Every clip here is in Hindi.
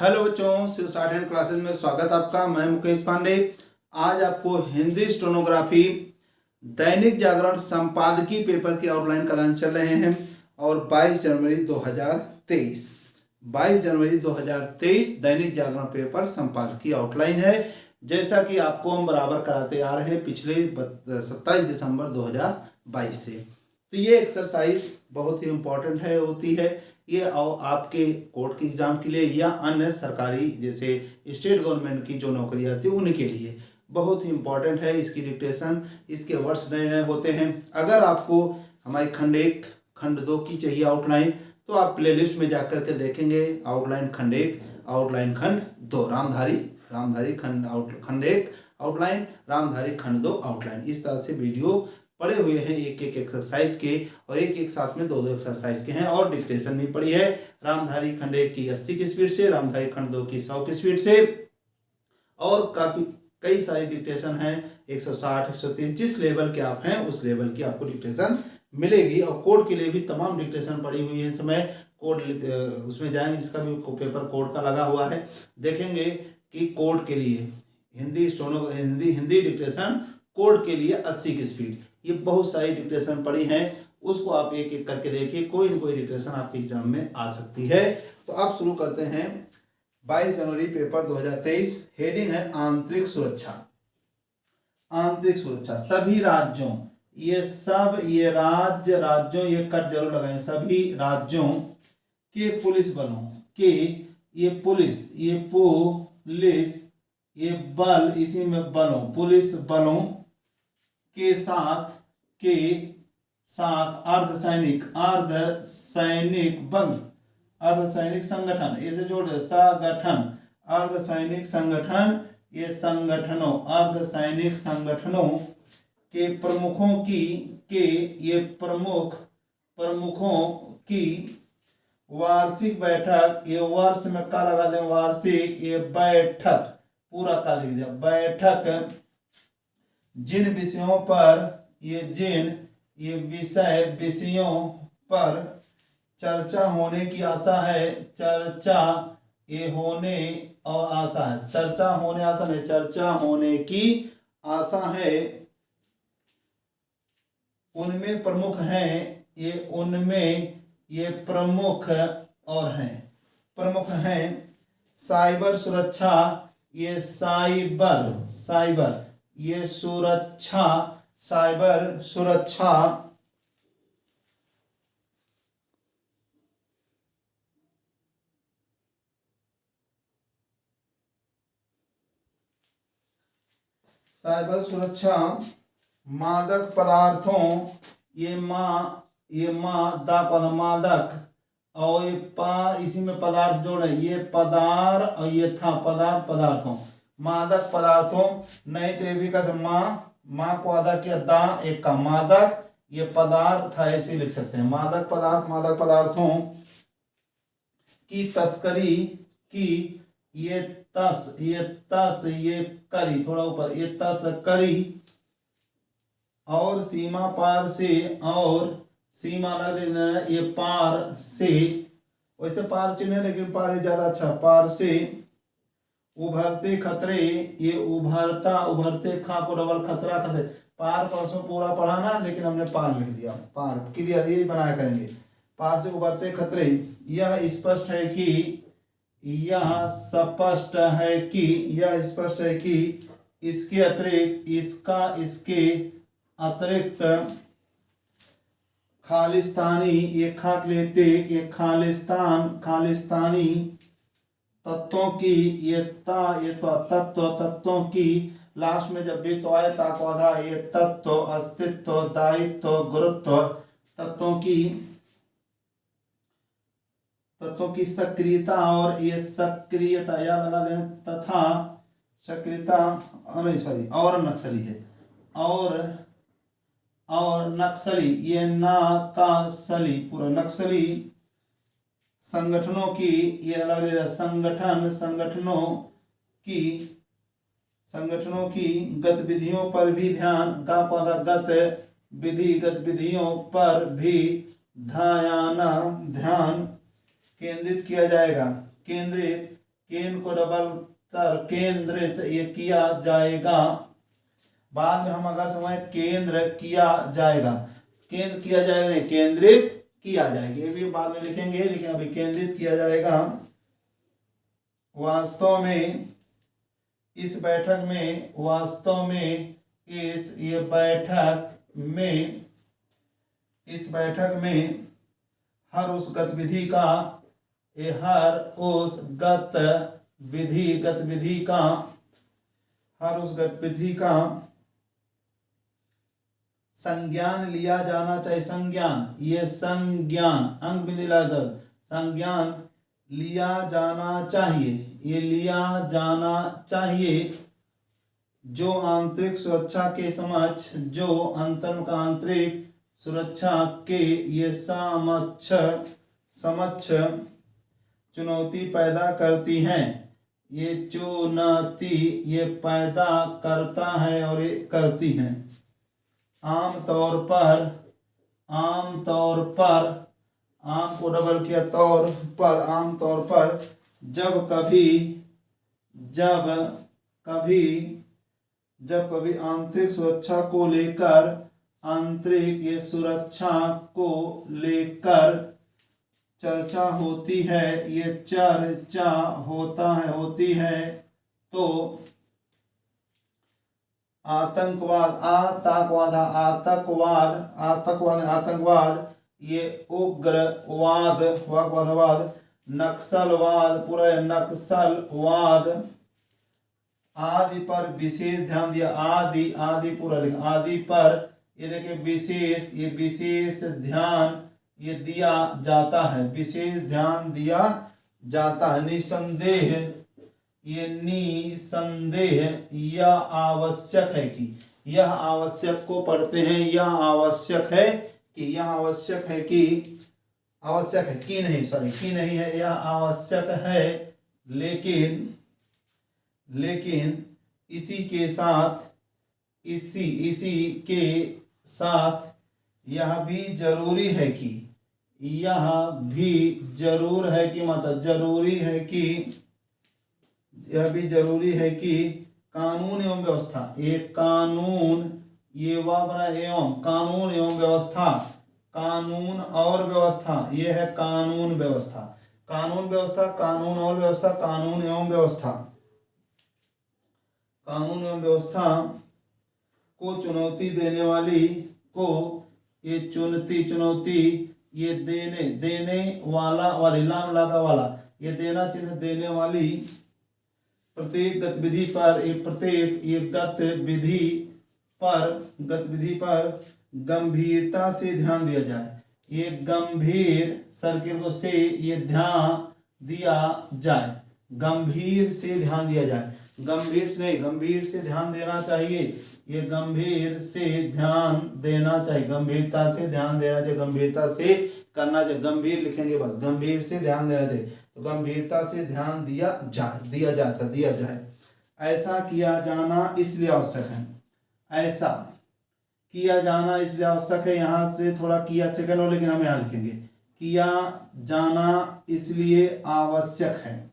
हेलो बच्चों, शिव साठन क्लासेस में स्वागत आपका। मैं मुकेश पांडे। आज आपको हिंदी स्टेनोग्राफी दैनिक जागरण संपादकीय पेपर की आउटलाइन कराने चल रहे हैं और 22 जनवरी 2023 दैनिक जागरण पेपर संपादकीय आउटलाइन है। जैसा कि आपको हम बराबर कराते आ रहे हैं पिछले 27 दिसंबर 2022 से। तो ये एक्सरसाइज बहुत ही इम्पोर्टेंट होती है। ये आपके कोर्ट के एग्जाम के लिए या अन्य सरकारी जैसे स्टेट गवर्नमेंट की जो नौकरी आती है उनके लिए बहुत ही इम्पोर्टेंट है। इसकी डिक्टेशन, इसके वर्ड्स नए नए होते हैं। अगर आपको हमारी खंड 1 खंड 2 की चाहिए आउटलाइन तो आप प्लेलिस्ट में जाकर के देखेंगे आउटलाइन खंड 1, आउटलाइन खंड 2, रामधारी खंड 1 आउटलाइन, रामधारी खंड 2 आउटलाइन। इस तरह से वीडियो पड़े हुए हैं एक एक एक्सरसाइज के और एक एक साथ में दो एक्सरसाइज के हैं और डिक्टेशन भी पड़ी है। रामधारी खंड 1 की 80 की स्पीड से, रामधारी खंड 2 की 100 की स्पीड से और काफी कई सारी डिक्टेशन हैं 160, 130 जिस लेवल के आप हैं उस लेवल की आपको डिक्टेशन मिलेगी। और कोड के लिए भी तमाम डिक्टेशन पड़ी हुई है। इस समय कोड उसमें जाएंगे, इसका भी पेपर कोड का लगा हुआ है। देखेंगे कि कोड के लिए हिंदी डिक्टेशन कोड के लिए 80 की स्पीड, ये बहुत सारी डिक्टेशन पड़ी हैं, उसको आप एक एक करके देखिए। कोई न कोई डिक्टेशन आपके एग्जाम में आ सकती है। तो आप शुरू करते हैं 22 जनवरी पेपर 2023। हेडिंग है आंतरिक सुरक्षा। आंतरिक सुरक्षा राज्यों ये कट जरूर लगाएं। सभी राज्यों के पुलिस बलों के ये बल, इसी में बलों, पुलिस बलों के साथ अर्धसैनिक बल, अर्धसैनिक संगठन, इसे जोड़ दे संगठन, अर्धसैनिक संगठन, ये संगठनों, अर्धसैनिक संगठनों के प्रमुखों की वार्षिक बैठक, ये वर्ष में का लगा दें वार्षिक, ये बैठक पूरा का लिख दिया बैठक, जिन विषयों पर चर्चा होने की आशा है, चर्चा होने की आशा है, उनमें प्रमुख हैं साइबर सुरक्षा, ये साइबर सुरक्षा, मादक पदार्थों, ये मादक और ये इसी में पदार्थ जोड़े, ये पदार्थ और ये था पदार्थों, मादक पदार्थों। नहीं तो ये भी कर माँ को आधा किया दा, एक का मादक, ये पदार्थ था, ऐसे लिख सकते हैं मादक पदार्थों की तस्करी की, ये करी, थोड़ा ऊपर, ये तस्करी और सीमा पार से, ये पार से, वैसे पार चिन्ह लेकिन पार ज्यादा अच्छा, पार से उभरते खतरे, ये उभरते खा को डबल खतरा, पार परसों पूरा पढ़ा ना, लेकिन हमने पार लिख दिया, पार क्लियर, यही बनाया करेंगे। पार से उभरते खतरे, यह स्पष्ट है कि इसके अतिरिक्त खालिस्तानी, ये खालिस्तानी तत्वों की, तत्वों की, लास्ट में जब भी तो आए ताको आधा, ये तत्व, अस्तित्व, दायित्व, गुरुत्व, तत्वों की सक्रियता, और ये सक्रियता याद लगा दें, तथा सक्रियता और नक्सली है, और नक्सली, ये नाकासली, पूरा नक्सली संगठनों की, ये अलग संगठनों की गतिविधियों पर भी ध्यान, गतिविधियों पर भी ध्यान केंद्रित किया जाएगा। केंद्र को डबल कर केंद्रित ये किया जाएगा। बाद में हम अगर समय केंद्र किया जाएगा, केंद्र किया जाएगा नहीं, केंद्रित किया जाएगा, ये भी बाद में लिखेंगे, लेकिन अभी केंद्रित किया जाएगा। वास्तव में इस बैठक में, वास्तव में इस ये बैठक में, इस बैठक में हर उस गतिविधि का, ये हर उस गतिविधि का, हर उस गतिविधि का संज्ञान लिया जाना चाहिए। संज्ञान, ये संज्ञान अंक बिंदु लगा, संज्ञान लिया जाना चाहिए, ये लिया जाना चाहिए। जो आंतरिक सुरक्षा के समक्ष, जो अंतर्म का आंतरिक सुरक्षा के ये समक्ष चुनौती पैदा करती हैं, ये चुनौती ये पैदा करता है और ये करती हैं। आमतौर पर, आम को डबल किया तौर पर, आमतौर पर जब कभी आंतरिक सुरक्षा को लेकर, आंतरिक ये सुरक्षा को लेकर चर्चा होती है, ये चर्चा होती है, तो आतंकवाद, ये उग्रवाद, नक्सलवाद, पूरा नक्सलवाद आदि पर विशेष ध्यान दिया। आदि पूरा लिखा, आदि पर ये देखिए विशेष ध्यान ये दिया जाता है, विशेष ध्यान दिया जाता है। निसंदेह, ये निसंदेह यह आवश्यक है कि, यह आवश्यक को पढ़ते हैं, यह आवश्यक है कि, यह आवश्यक है कि, आवश्यक है कि नहीं, सॉरी कि नहीं है, यह आवश्यक है, लेकिन इसी के साथ यह भी जरूरी है कि, यह भी जरूर है कि, मतलब जरूरी है कि, यह भी जरूरी है कि कानून एवं व्यवस्था, ये कानून, ये बना एवं, कानून एवं व्यवस्था, कानून और व्यवस्था, ये है कानून व्यवस्था, कानून व्यवस्था, कानून और व्यवस्था, कानून एवं व्यवस्था, कानून एवं व्यवस्था को चुनौती देने वाली, को ये चुनौती ये देने वाला, वाली लाम लागा वाला, ये देना चिन्ह देने वाली प्रत्येक गतिविधि पर, ये प्रत्येक ये गतिविधि पर गंभीरता से ध्यान दिया जाए। ये गंभीर सर्किल को से ये ध्यान दिया जाए, गंभीर से ध्यान दिया जाए, गंभीर से नहीं, गंभीर से ध्यान देना चाहिए, ये गंभीर से ध्यान देना चाहिए, गंभीरता से ध्यान देना चाहिए, गंभीरता से करना चाहिए, गंभीर लिखेंगे बस, गंभीर से ध्यान देना चाहिए, तो गंभीरता से ध्यान दिया जाए। ऐसा किया जाना इसलिए आवश्यक है, ऐसा किया जाना इसलिए आवश्यक है, यहाँ से थोड़ा किया सेकंड हो, लेकिन हम यहाँ लिखेंगे किया जाना इसलिए आवश्यक है,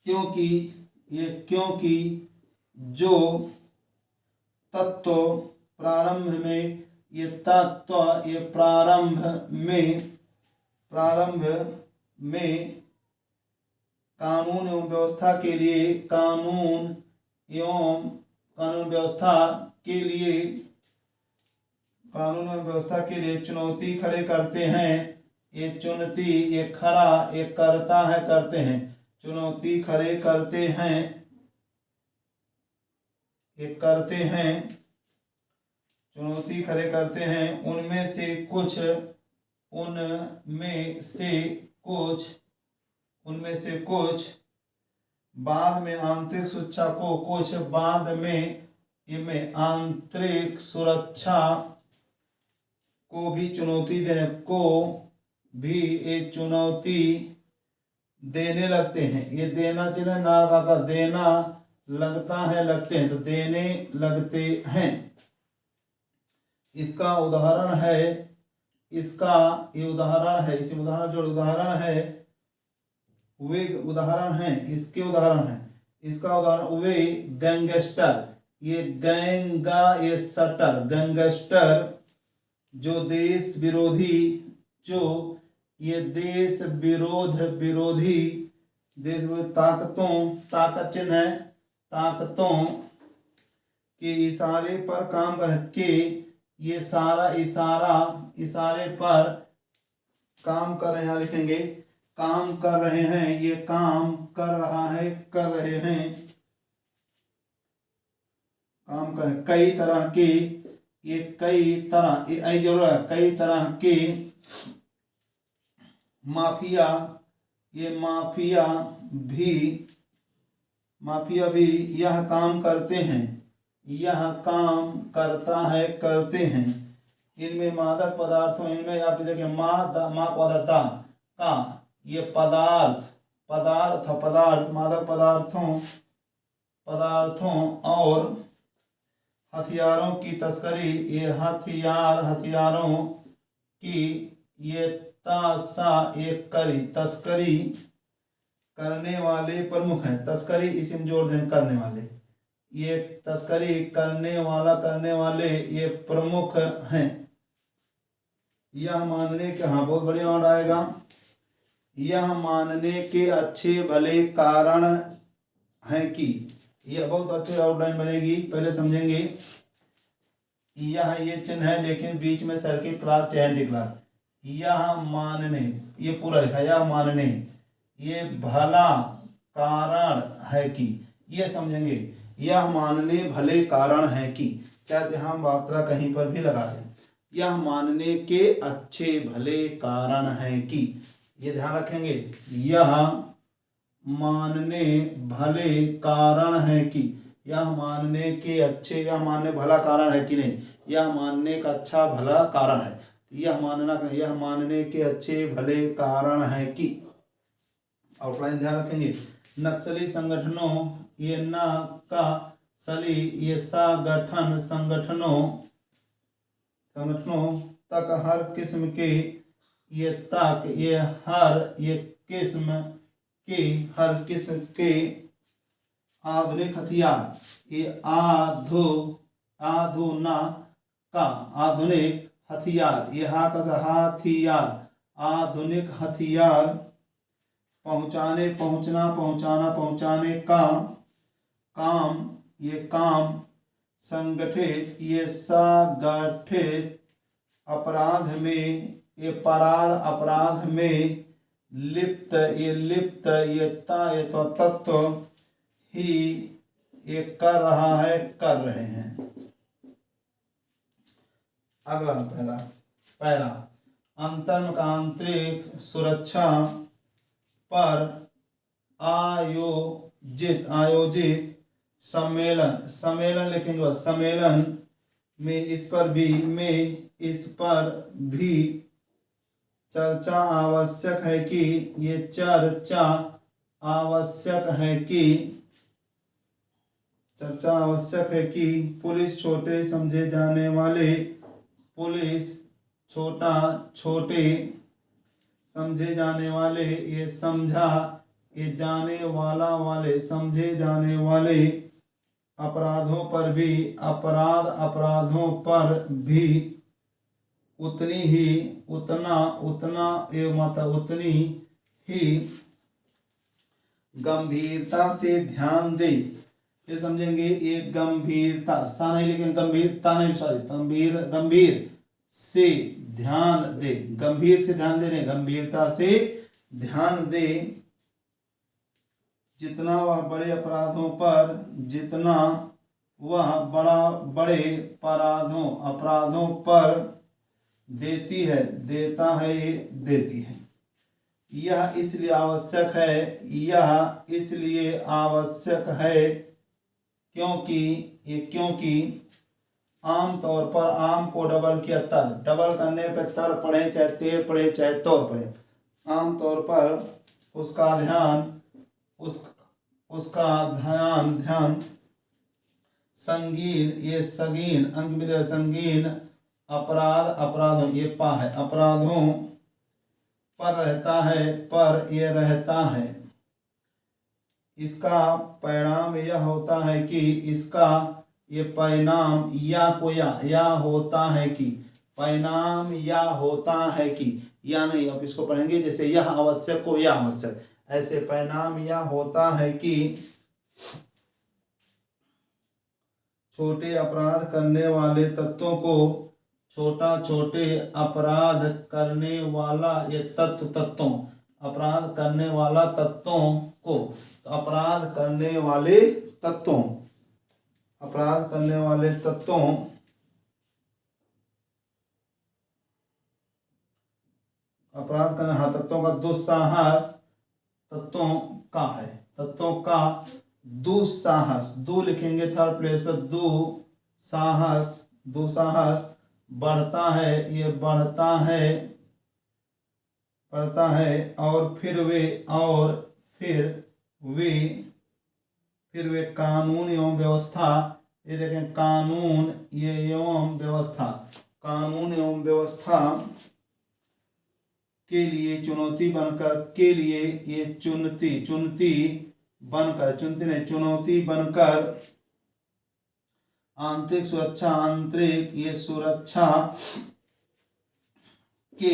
क्योंकि जो तत्व प्रारंभ में, ये तत्व ये प्रारंभ में कानून एवं व्यवस्था के लिए, कानून व्यवस्था के लिए चुनौती खड़े करते हैं, ये चुनौती ये खड़ा ये करता है, करते हैं, चुनौती खड़े करते हैं, ये करते हैं, चुनौती खड़े करते हैं, उनमें से कुछ बाद में आंतरिक सुरक्षा को, कुछ बाद में इनमें आंतरिक सुरक्षा को भी चुनौती देने को भी एक चुनौती देने लगते हैं। ये देना चिन्ह ना का देना लगता है, लगते हैं, तो देने लगते हैं। इसका उदाहरण है, इसका ये उदाहरण है, इसी उदाहरण जो उदाहरण है वे उदाहरण हैं, इसके उदाहरण हैं। इसका उदाहरण वे गैंगस्टर, ये गैंगा ये सटर, गैंगस्टर जो देश विरोधी, जो ये देश विरोधी ताकतों, ताकत चिन्ह है, ताकतों के इशारे पर काम करके, ये सारा इशारे पर काम कर रहे हैं, लिखेंगे काम कर रहे हैं, ये काम कर रहा है, कर रहे हैं, काम कर कई तरह के, ये कई तरह, ये जरूर है, कई तरह के माफिया, ये माफिया भी यह काम करते हैं, यह काम करता है, करते हैं। इनमें मादक पदार्थों, इनमें यहाँ पे देखिए दा का ये पदार्थ मादक पदार्थों और हथियारों की तस्करी, ये हथियारों की ये तस्करी करने वाले प्रमुख हैं। तस्करी इसी में जोड़ दें, करने वाले, ये तस्करी करने वाले ये प्रमुख हैं। यह मानने के, हाँ बहुत बढ़िया वर्ड आएगा, यह मानने के अच्छे भले कारण है कि, यह बहुत अच्छे आउटलाइन बनेगी, पहले समझेंगे। यह ये चिन्ह है लेकिन बीच में सर्किल क्लास एंटी क्लास, यह मानने, ये पूरा लिखा, यह मानने ये भला कारण है कि, ये समझेंगे, यह मानने भले कारण है कि, चाहे हम मात्रा कहीं पर भी लगा दें, यह मानने के अच्छे भले कारण है कि, ये ध्यान रखेंगे, यह मानने भले कारण है कि, यह मानने के अच्छे, यह मानने भला कारण है कि नहीं, यह मानने का अच्छा भला कारण है, यह मानने के अच्छे भले कारण है कि। आउटलाइन ध्यान रखेंगे। नक्सली संगठनों, ये न का सली, ये संगठनों तक हर किस्म के, ये तक ये हर, ये किस्म के, हर किस्म के आधुनिक हथियार, ये आधुनिक हथियार, ये हथियार, आधुनिक हथियार पहुंचाने का काम, ये काम संगठित, ये संगठित अपराध में, ये अपराध में लिप्त, ये तो तत्व ही ये कर रहे हैं। अगला पहला अंतर्मुखांतरिक सुरक्षा पर आयोजित सम्मेलन लिखेंगे, सम्मेलन में इस पर भी चर्चा आवश्यक है कि, ये चर्चा आवश्यक है कि पुलिस छोटे समझे जाने वाले, पुलिस छोटे समझे जाने वाले, ये ये जाने वाले समझे जाने वाले अपराधों पर भी उतनी ही गंभीरता से ध्यान दे। ये समझेंगे, ये गंभीरता सा नहीं लिखेंगे, गंभीरता नहीं, सॉरी, गंभीर से ध्यान दे, गंभीर से ध्यान देने, गंभीरता से ध्यान दे, जितना वह बड़े अपराधों पर, जितना वह बड़े अपराधों पर देती है। यह इसलिए आवश्यक है क्योंकि आमतौर पर, आम को डबल किया तर, डबल करने पे तर पढ़े चाहे तेर पढ़े चाहे तौर पढ़े, आमतौर पर उसका ध्यान संगीन, ये सगीन अंक में संगीन अपराधों, ये पा है, अपराधों पर रहता है, इसका परिणाम यह होता है कि इसका ये परिणाम या होता है कि परिणाम या होता है कि या नहीं, अब इसको पढ़ेंगे जैसे यह आवश्यक को या आवश्यक, ऐसे परिणाम या होता है कि छोटे अपराध करने वाले तत्वों को छोटे अपराध करने वाला ये तत्वों अपराध करने वाला तत्वों को अपराध करने वाले तत्वों अपराध करने हाँ तत्वों का दुस्साहस तत्वों का दुस्साहस दु लिखेंगे थर्ड प्लेस पर दुस्साहस बढ़ता है, ये बढ़ता है और फिर वे कानून एवं व्यवस्था, ये देखें कानून एवं व्यवस्था के लिए चुनौती बनकर आंतरिक सुरक्षा के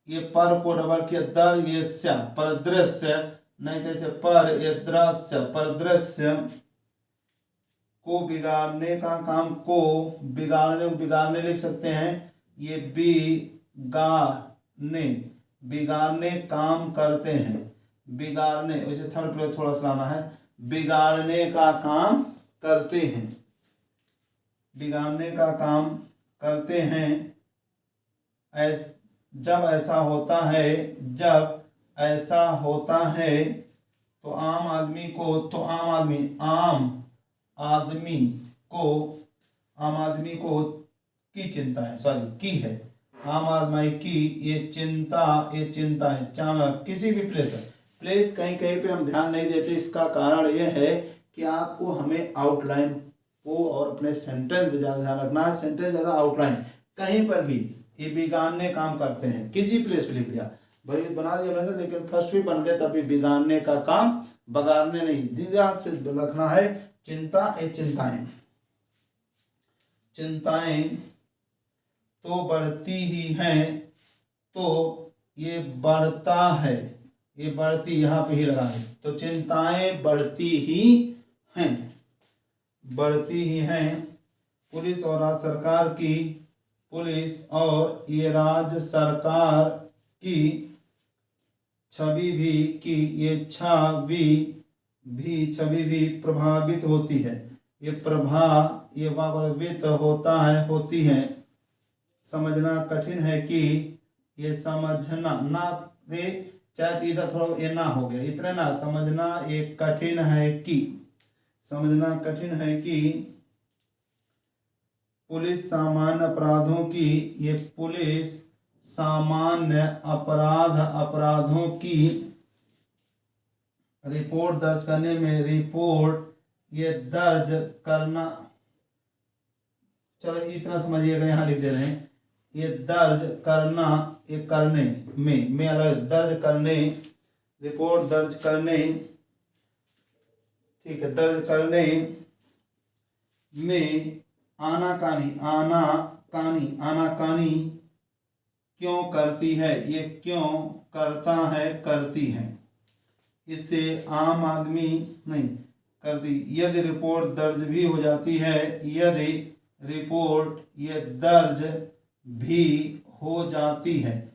ये पर को डबल किया परिदृश्य नहीं जैसे परिदृश्य को बिगाड़ने का काम बिगाड़ने लिख सकते हैं, ये बिगाड़ने काम करते हैं, बिगाड़ने वैसे थर्ड प्लेस थोड़ा सा लाना है, बिगाड़ने का काम करते हैं जब ऐसा होता है तो आम आदमी को की चिंता है आम आदमी की ये चिंता है किसी भी प्लेस कहीं पे हम ध्यान नहीं देते। इसका कारण यह है कि आपको हमें आउटलाइन को और अपने सेंटेंस में ज़्यादा ध्यान रखना है। सेंटेंस ज़्यादा आउटलाइन कहीं पर भी ये बिगाड़ने काम करते हैं, किसी प्लेस पे लिख दिया भाई बना दिया वैसे, लेकिन फर्स्ट भी बन गए तभी बिगाड़ने का काम बगाड़ने नहीं, ध्यान से रखना है। चिंताएं तो बढ़ती ही हैं, तो ये बढ़ता है, ये बढ़ती यहाँ पे ही लगा है, तो चिंताएं बढ़ती ही हैं। पुलिस और राज्य सरकार की छवि भी प्रभावित होती है, ये प्रभावित होती है। समझना कठिन है कि ये समझना ना चाहे इधर थोड़ा ये ना हो गया इतना ना, समझना कठिन है कि पुलिस सामान्य अपराधों की रिपोर्ट दर्ज करने में दर्ज करना, चलो इतना समझिएगा, यहाँ लिख दे रहे हैं ये दर्ज करना, ये करने में अलग दर्ज करने, रिपोर्ट दर्ज करने, ठीक है, दर्ज करने में आनाकानी क्यों करती है, ये क्यों करता है करती है, इससे आम आदमी नहीं करती। यदि रिपोर्ट दर्ज भी हो जाती है, यदि रिपोर्ट ये दर्ज भी हो जाती है,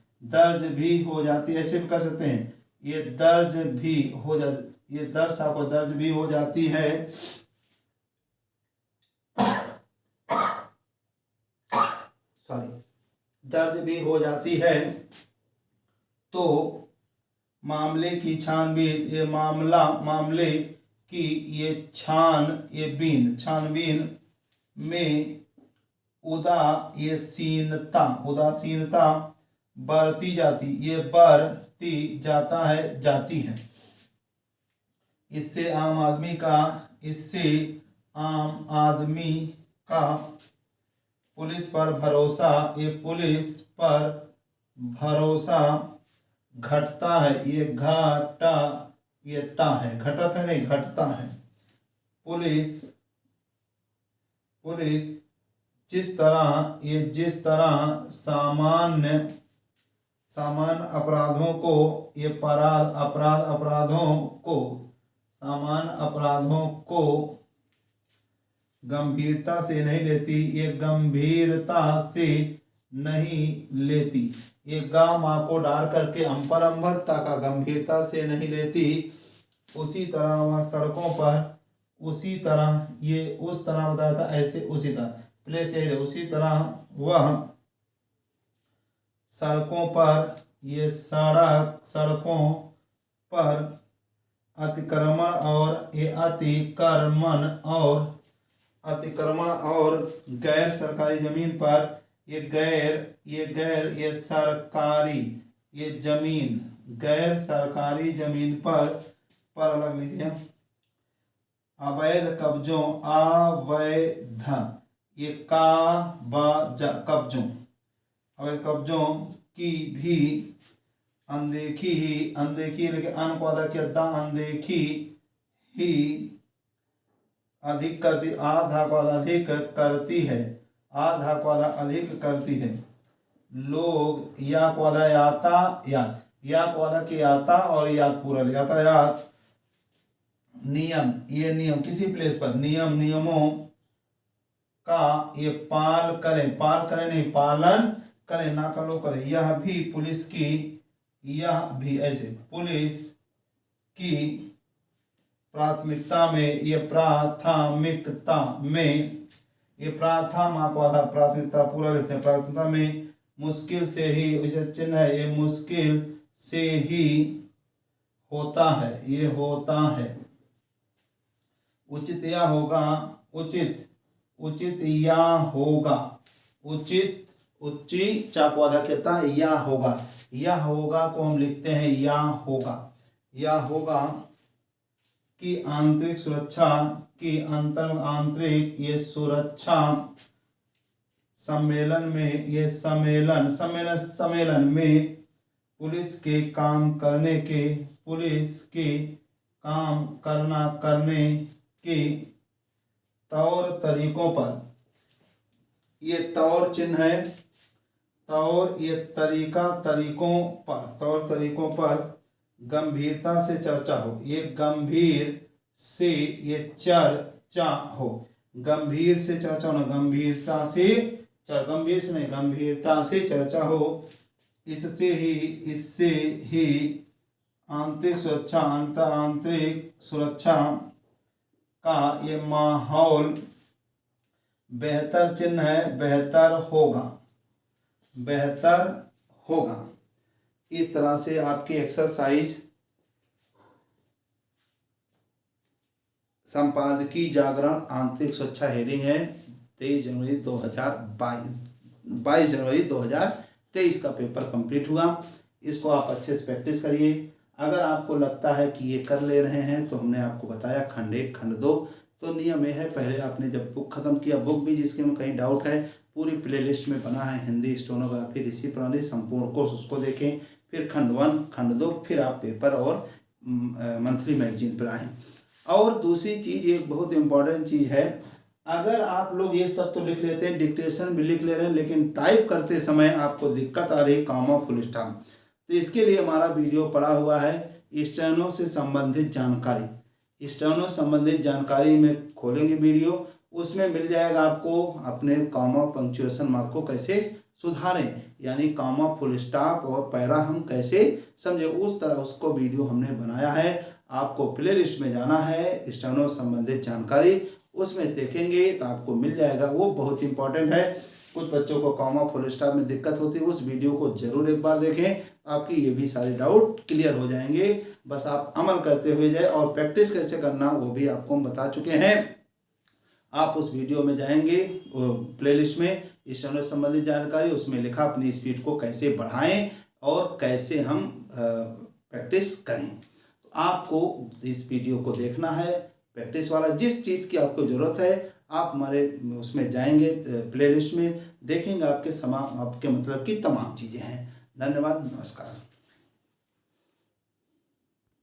ऐसे भी कर सकते हैं, ये दर्ज भी हो जाती, ये दर्ज आपको दर्ज भी हो जाती है, दर्ज भी हो जाती है, तो मामले की छानबीन, ये मामले की ये छानबीन में उदासीनता बढ़ती जाती है। इससे आम आदमी का पुलिस पर भरोसा घटता है, ये ता है, घटत है नहीं, घटता है। पुलिस जिस तरह सामान्य अपराधों को सामान्य अपराधों को गंभीरता से नहीं लेती, ये गंभीरता से नहीं लेती, ये गा माँ को डाल करके अंपरंभरता का गंभीरता से नहीं लेती। उसी तरह वह सड़कों पर, उसी तरह ये उस तरह बताया था, ऐसे उसी तरह प्लेस यही है, उसी तरह वह सड़कों पर, ये सड़कों पर अतिक्रमण और गैर सरकारी जमीन पर, ये सरकारी, ये जमीन गैर सरकारी जमीन पर अलग लिखे, अवैध कब्जों, ये अवैध कब्जों की भी अनदेखी लेकिन अन को आधा किया, अनदेखी ही अधिक करती, आधा को आधा अधिक करती है, आधा को आधा अधिक करती है। लोग या को आधा यातायात, या को आधा के याता और यात पूरल, यातायात नियम, ये नियम किसी प्लेस पर नियमों का ये पालन करें, ना करो करें। यह भी पुलिस की प्राथमिकता में, ये प्राथमिकता माँ को आधा प्राथमिकता पूरा लिखते हैं, प्राथमिकता में मुश्किल से ही, इसे चिन्ह है, ये मुश्किल से ही होता है, ये होता है। उचित या होगा, उचित या होगा, उच्ची चाकू आधा कहता या होगा को हम लिखते हैं या होगा की आंतरिक सुरक्षा, की आंतरिक ये सुरक्षा सम्मेलन में, ये सम्मेलन में पुलिस के काम करने के तौर तरीकों पर, ये तौर चिन्ह है, तौर ये तरीकों पर गंभीरता से चर्चा हो, ये गंभीर से ये चर्चा हो, गंभीर से चर्चा हो, गंभीरता से नहीं, गंभीरता से चर्चा हो। इससे ही आंतरिक सुरक्षा का ये माहौल बेहतर चिन्ह है, बेहतर होगा। इस तरह से आपकी एक्सरसाइज संपादकीय जागरण आंतरिक सुरक्षा हेडिंग है 22 जनवरी 2023 का पेपर कंप्लीट हुआ। इसको आप अच्छे से प्रैक्टिस करिए। अगर आपको लगता है कि ये कर ले रहे हैं तो हमने आपको बताया खंड 1 खंड 2 तो नियम ये है, पहले आपने जब बुक खत्म किया, बुक भी जिसके में कहीं डाउट है पूरी प्लेलिस्ट में बना है, हिंदी स्टेनोग्राफी ऋषि प्रणाली संपूर्ण कोर्स, उसको देखें। फिर खंड 1 खंड 2 फिर आप पेपर और मंथली मैगजीन पर आएँ। और दूसरी चीज़ एक बहुत इम्पॉर्टेंट चीज़ है, अगर आप लोग ये सब तो लिख लेते हैं, डिक्टेशन भी लिख ले रहे हैं, लेकिन टाइप करते समय आपको दिक्कत आ रही कॉमा फुल स्टॉप, तो इसके लिए हमारा वीडियो पड़ा हुआ है स्टेनो से संबंधित जानकारी में खोलेंगे वीडियो, उसमें मिल जाएगा आपको अपने कॉमा पंक्चुएशन मार्क को कैसे सुधारें, यानी कॉमा फुल स्टॉप और पैरा हम कैसे समझे, उस तरह उसको वीडियो हमने बनाया है। आपको प्ले लिस्ट में जाना है, स्टेनो संबंधित जानकारी उसमें देखेंगे तो आपको मिल जाएगा, वो बहुत इंपॉर्टेंट है। कुछ बच्चों को कॉमा फुल स्टॉप में दिक्कत होती है, उस वीडियो को जरूर एक बार देखें, आपकी ये भी सारे डाउट क्लियर हो जाएंगे। बस आप अमल करते हुए जाए, और प्रैक्टिस कैसे करना वो भी आपको हम बता चुके हैं। आप उस वीडियो में जाएंगे प्लेलिस्ट में स्टेनो संबंधित जानकारी, उसमें लिखा अपनी स्पीड को कैसे बढ़ाएं और कैसे हम प्रैक्टिस करें। तो आपको इस वीडियो को देखना है, प्रैक्टिस वाला, जिस चीज़ की आपको ज़रूरत है आप हमारे उसमें जाएंगे प्लेलिस्ट में, देखेंगे आपके मतलब की तमाम चीज़ें हैं। धन्यवाद, नमस्कार।